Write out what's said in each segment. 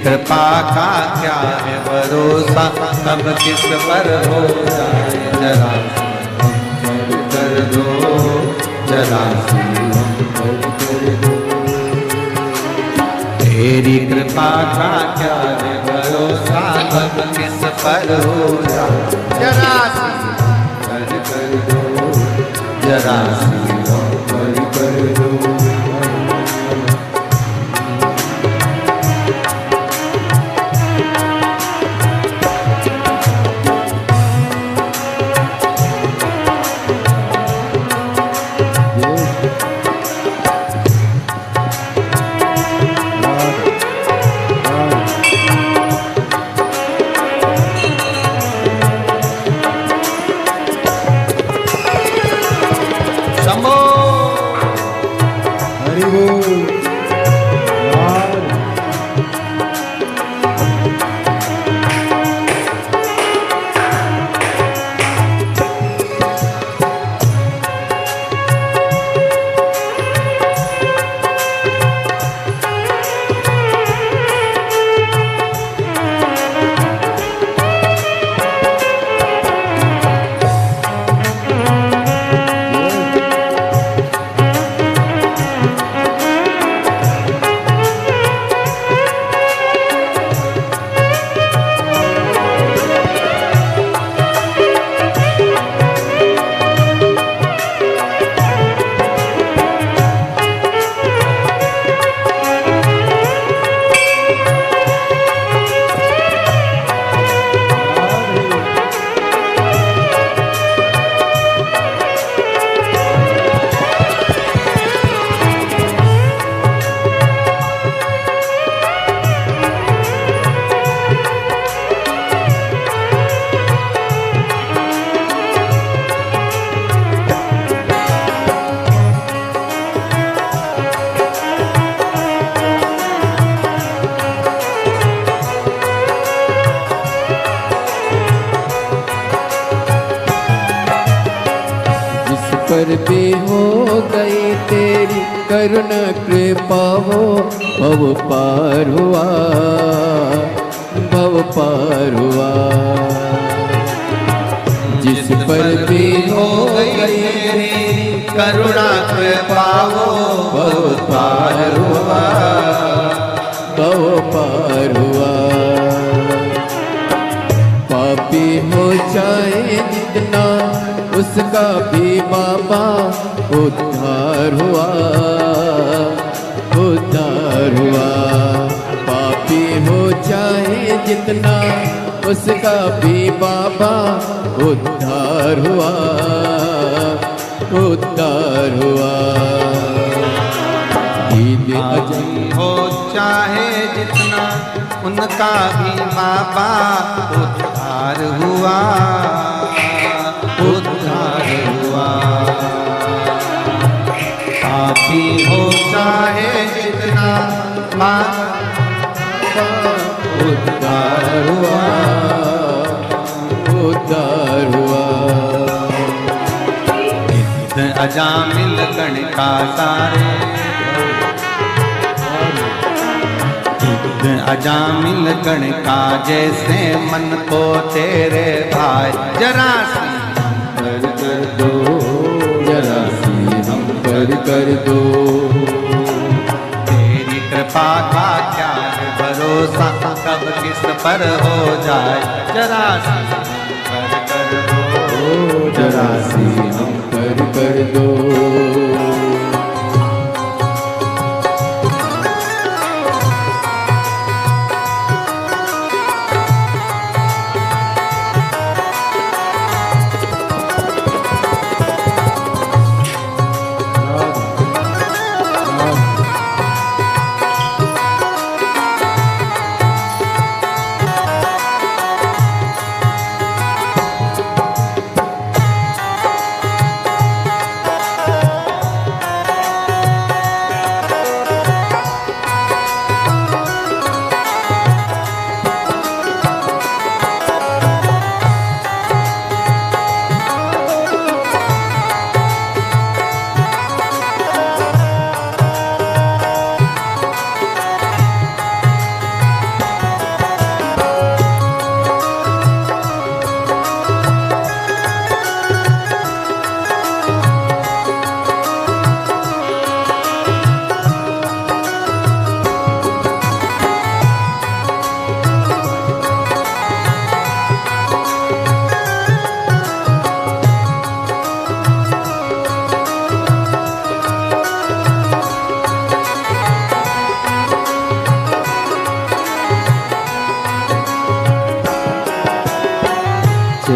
कृपा का क्या है भरोसा, कब किस पर हो जाए जरा कर दो, जरा कर दो। तेरी कृपा का क्या है भरोसा, कब किस पर हो जाए जरा कर दो, जरा कर दो। पर भी हो गई तेरी करुणा कृपा हो, भव पार हुआ, भव पार हुआ। जिस पर भी हो गई तेरी करुणा कृपा हो, भव पार हुआ, भव पार हुआ। पापी हो चाहे जितना उसका भी बाबा उद्धार हुआ, उद्धार हुआ। पापी हो चाहे जितना उसका भी बाबा उद्धार हुआ, उद्धार हुआ। ईद अजम हो चाहे जितना उनका भी बाबा उद्धार हुआ, उद्धार हुआ। पापी हो चाहे जितना उद्धार हुआ, उद्धार हुआ। अजामिल गण का सारे अजामिल गण का जैसे मन को तेरे भाई, जरा कर दो, जरा सी हम कर दो। तेरी कृपा का क्या है भरोसा, कब किस पर हो जाए जरा सी कर दो, जरा सी हम कर दो।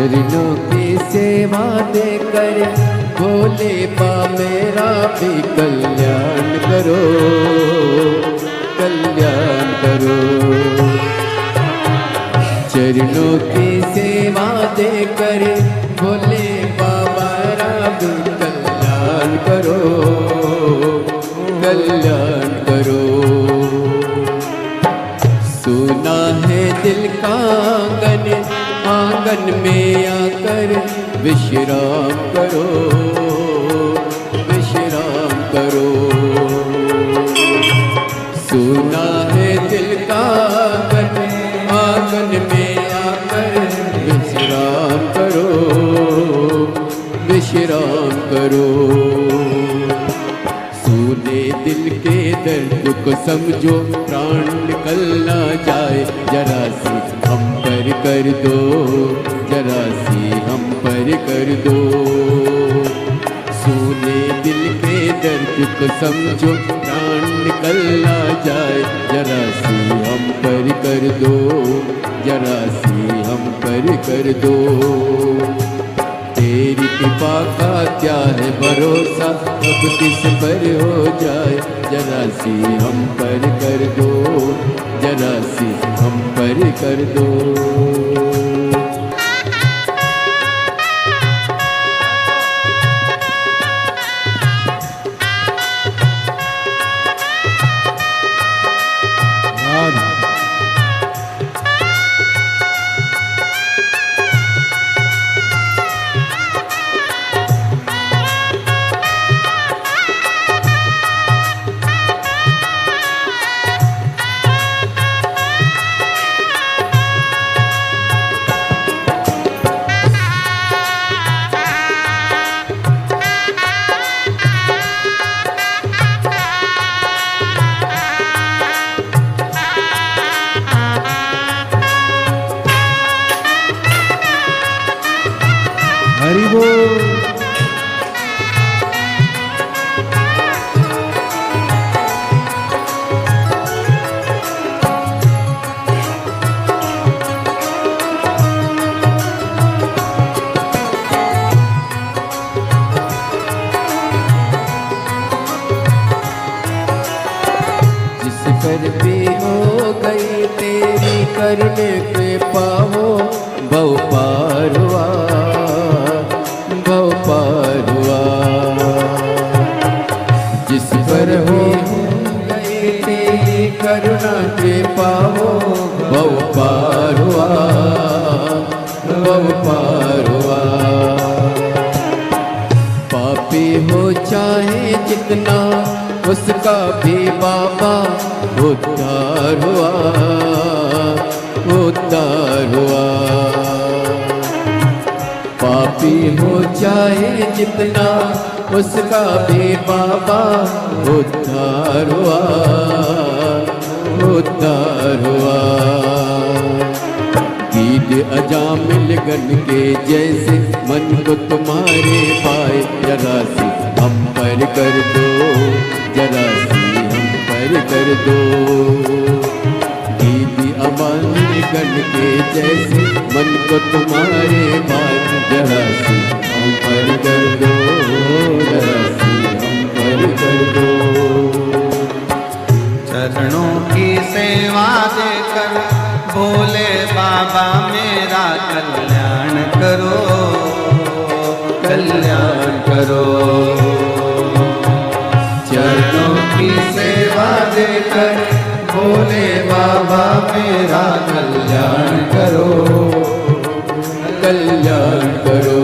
चरणों की सेवा देकर भोले बा मेरा भी कल्याण करो, कल्याण करो। चरणों की सेवा देकर भोले बाबा भी कल्याण करो, कल्याण करो। सुना है दिल का आंगन, आंगन में आकर विश्राम करो, विश्राम करो। सुना है दिल का आंगन, आंगन में आकर विश्राम करो, विश्राम करो। सुने दिल के दर्द को समझो, प्राण निकल ना जाए, जरा सी हम पर कर दो, जरा सी हम पर कर दो। सुने दिल के दर्द को समझो, प्राण निकल ना जाए, जरा सी हम पर कर दो, जरा सी हम पर कर दो। तेरी कृपा का क्या है भरोसा, कब किस पर हो जाए, जरा सी हम पर कर दो, जरा सी हम पर कर दो। हरि बोल। जिस पर भी हो गई तेरी करने पे पाओ, भव पार हुआ, भव पार हुआ। जिस पर हो गई तेरी करुणा पे पाओ, भव पार हुआ, भव पार हुआ। पापी हो चाहे जितना, उसका भी बाबा उद्धार हुआ, उद्धार हुआ। पापी हो चाहे जितना, उसका भी बाबा उद्धार हुआ, उद्धार हुआ। गीत अजामिल गन के जैसे मन को तुम्हारे पाए, जरा सी हम पर कर दो, जरा सी हम पर कर दो। दीदी अमानी गण के जैसे मन को तुम्हारे पास, जरा सी हम पर कर दो, जरा सी हम पर कर दो। चरणों की सेवा देकर भोले बाबा मेरा कल्याण करो, कल्याण करो। चरणों की सेवा देकर भोले बाबा मेरा कल्याण करो, कल्याण करो।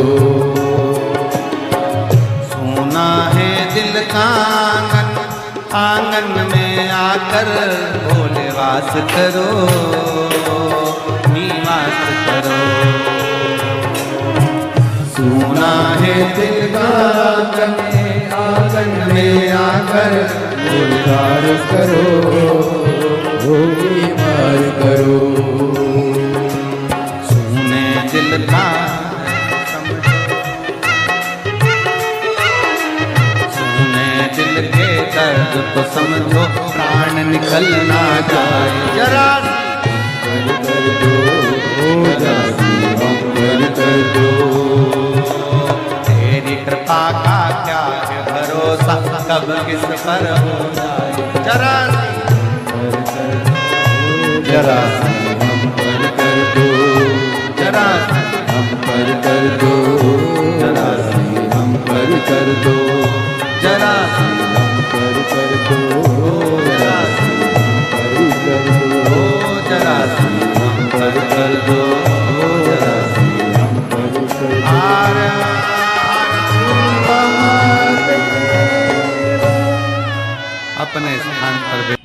सोना है दिल का आंगन, आंगन में आकर भोले वास करो, निवास करो। सोना है दिल का आंगन, आंगन में आकर भोले वास करो, निवार करो। सोने दिल का सोने दिल के दर्द को समझो, प्राण निकल ना जाए, जरा कर दो, जरा सी हम कर दो। कब किस पर हो जाए जरासी जरासी हम पर कर दो, जरासी हम पर कर दो, जरासी हम पर कर दो, जरासी हम पर कर दो, जरासी पर कर दो, ओ जरासी हम पर कर दो जरासी हम पर कर दो। हर अपने स्थान पर